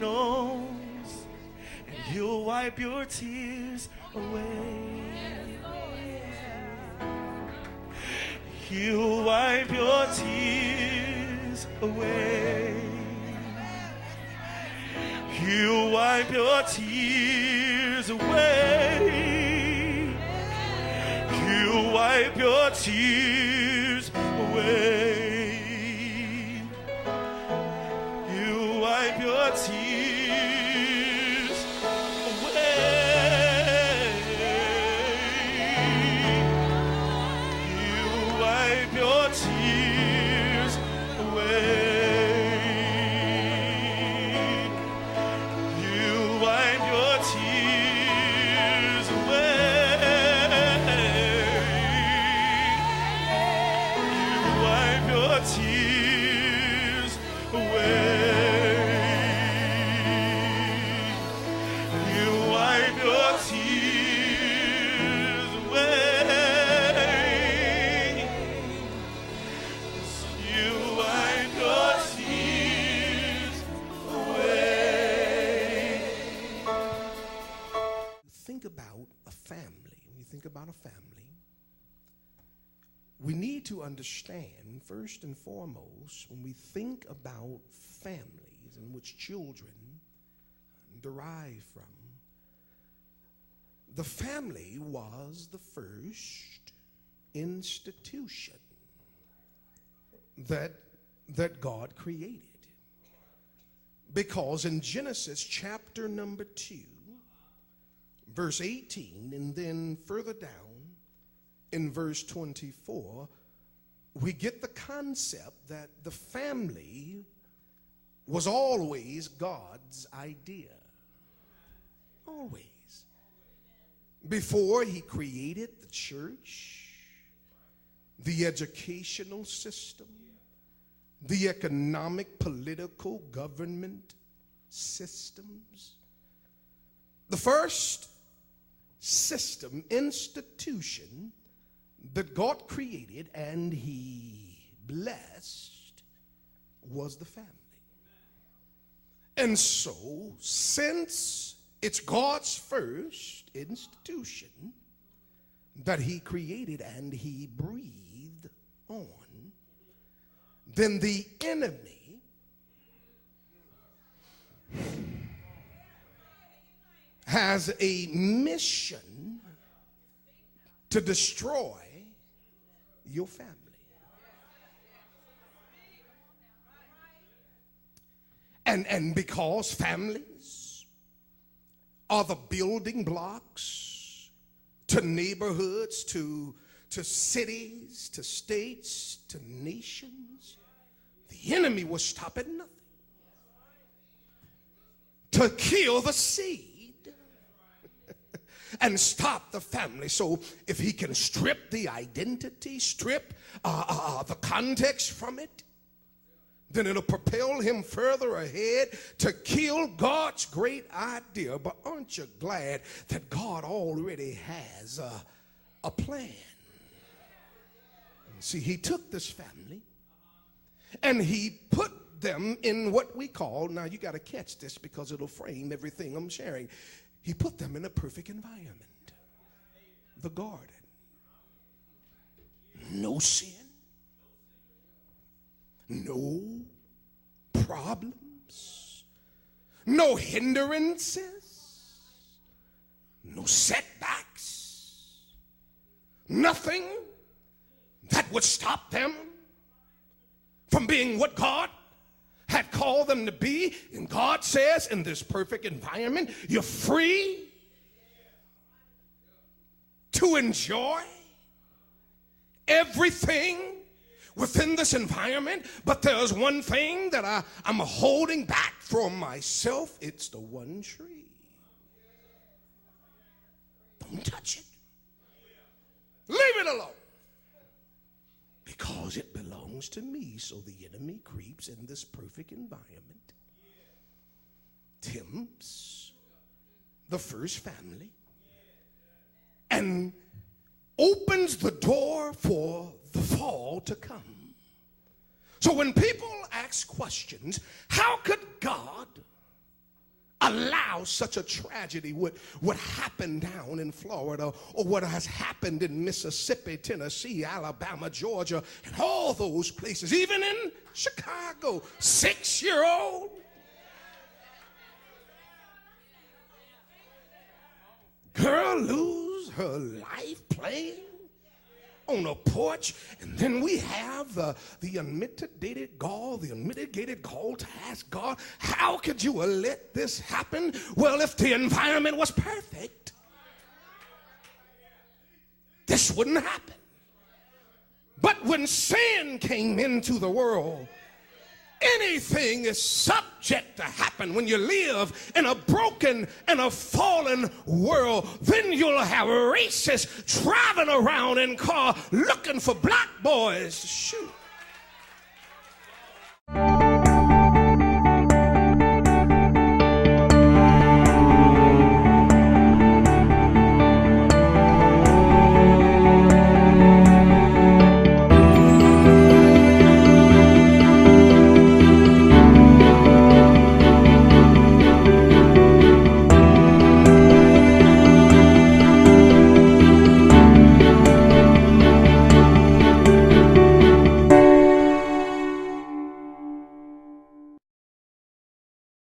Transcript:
knows, and he'll wipe your tears away. He'll wipe your tears away. He'll wipe your tears away. He'll wipe your tears away. He'll wipe your tears away. He'll wipe your tears away. Tears away. You wipe your tears away. You wipe your tears away. Think about a family. When you think about a family, we need to understand, first and foremost, when we think about families in which children derive from, the family was the first institution that God created. Because in Genesis chapter number 2, verse 18, and then further down, in verse 24, we get the concept that the family was always God's idea. Always. Before he created the church, the educational system, the economic, political, government systems, the first system, institution that God created and he blessed was the family. And so, since it's God's first institution that he created and he breathed on, then the enemy has a mission to destroy your family. And because families are the building blocks to neighborhoods, to cities, to states, to nations, the enemy was stopping nothing to kill the seed and stop the family. So if he can strip the identity, strip the context from it, then it'll propel him further ahead to kill God's great idea. But aren't you glad that God already has a plan? See, he took this family and he put them in what we call, now you got to catch this because it'll frame everything I'm sharing. He put them in a perfect environment. The garden. No sin. No problems. No hindrances. No setbacks. Nothing that would stop them from being what God had called them to be. And God says in this perfect environment, you're free to enjoy everything within this environment. But there's one thing that I'm holding back from myself. It's the one tree. Don't touch it. Leave it alone. Because it belongs to me. So the enemy creeps in this perfect environment, tempts the first family, and opens the door for the fall to come. So when people ask questions, how could God allow such a tragedy would happen down in Florida, or what has happened in Mississippi, Tennessee, Alabama, Georgia, and all those places, even in Chicago. 6-year-old girl lose her life playing on a porch. And then we have the unmitigated gall to ask God, how could you let this happen? Well, if the environment was perfect, this wouldn't happen. But when sin came into the world, anything is subject to happen. When you live in a broken and a fallen world, then you'll have racists driving around in car looking for black boys to shoot.